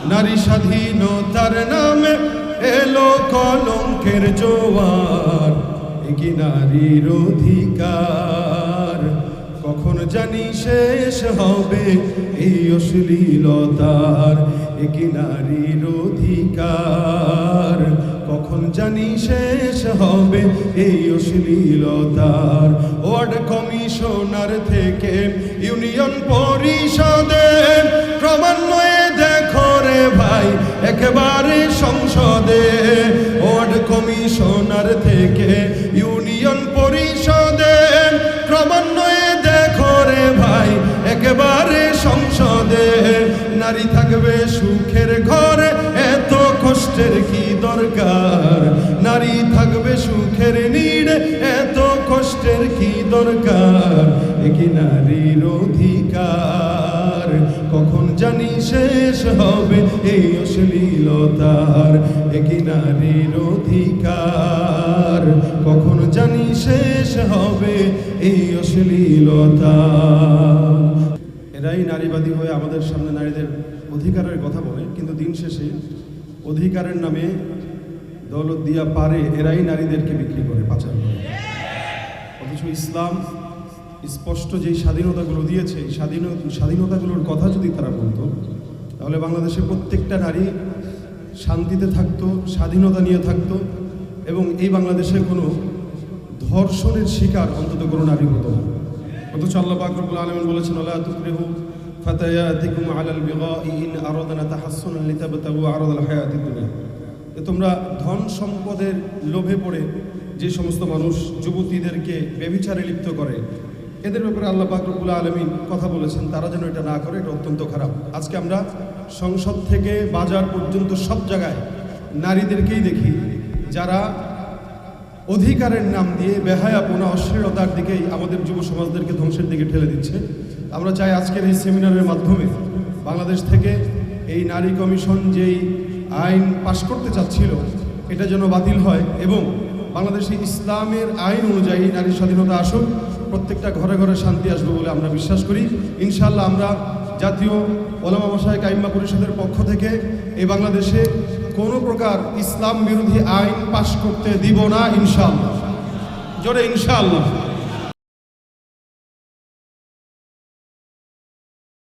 নারী স্বাধীনতার নামে এলো কলঙ্কের জোয়ার, এ কি নারীর অধিকার? কখন জানি শেষ হবে এই অশ্লীলতার, এ কি নারীর অধিকার? কখন জানি শেষ হবে এই অশ্লীলতার। ওয়ার্ড কমিশনার থেকে ইউনিয়ন পরিষদে ক্রমান্বয়ে দেখো রে ভাই একেবারে সংসদে। ওয়ার্ড কমিশনার থেকে ইউনিয়ন পরিষদে ক্রমান্বয়ে দেখো রে ভাই একেবারে সংসদে। নারী থাকবে সুখের ঘরে, এত কষ্টের কি দরকার? নারী থাকবে সুখের নীড়ে, এত কষ্টের কি দরকার? এ কি নারীর অধিকার? কখন জানি শেষ হবে এই অশ্লীলতার, এ কি নারীর অধিকার? কখন জানি শেষ হবে এই অশ্লীলতার। এরাই নারীবাদী হয়ে আমাদের সামনে নারীদের অধিকারের কথা বলে, কিন্তু দিন শেষে অধিকারের নামে দৌলত দিয়া পারে এরাই নারীদেরকে বিক্রি করে, পাচার করে। অথচ ইসলাম স্পষ্ট যেই স্বাধীনতাগুলো দিয়েছে, এই স্বাধীনতাগুলোর কথা যদি তারা বলতো, তাহলে বাংলাদেশের প্রত্যেকটা নারী শান্তিতে থাকতো, স্বাধীনতা নিয়ে থাকতো, এবং এই বাংলাদেশে কোনো ধর্ষণের শিকার অন্তত কোনো নারী হতো না। অথচ আল্লাহ পাক রব্বুল আলামিন বলেছেন, লা তুকরিহু ফাতায়াতিকুম আলাল বিগাই ইন আরাদনা তাহাসসুনান লিতাবতাগু আরাদাল হায়াতিদ দুনিয়া। তোমরা ধন সম্পদের লোভে পড়ে যে সমস্ত মানুষ যুবতীদেরকে ব্যভিচারে লিপ্ত করে, এদের ব্যাপারে আল্লাহ পাক রব্বুল আলামিন কথা বলেছেন তারা যেন এটা না করে, এটা অত্যন্ত খারাপ। আজকে আমরা সংসদ থেকে বাজার পর্যন্ত সব জায়গায় নারীদেরকেই দেখি যারা অধিকারের নাম দিয়ে বেহায়াপনা, অশ্লীলতার দিকেই আমাদের যুব সমাজদেরকে ধ্বংসের দিকে ঠেলে দিচ্ছে। আমরা চাই আজকের এই সেমিনারের মাধ্যমে বাংলাদেশ থেকে এই নারী কমিশন যেই আইন পাশ করতে চাচ্ছিল এটা যেন বাতিল হয়, এবং বাংলাদেশে ইসলামের আইন অনুযায়ী নারী স্বাধীনতা আসুক, প্রত্যেকটা ঘরে ঘরে শান্তি আসবে বলে আমরা বিশ্বাস করি। ইনশাআল্লাহ আমরা জাতীয় ওলামা মাশায়েখ আইম্মা পরিষদের পক্ষ থেকে এই বাংলাদেশে কোনো প্রকার ইসলাম বিরোধী আইন পাশ করতে দিব না, ইনশাআল্লাহ। জোরে ইনশাআল্লাহ।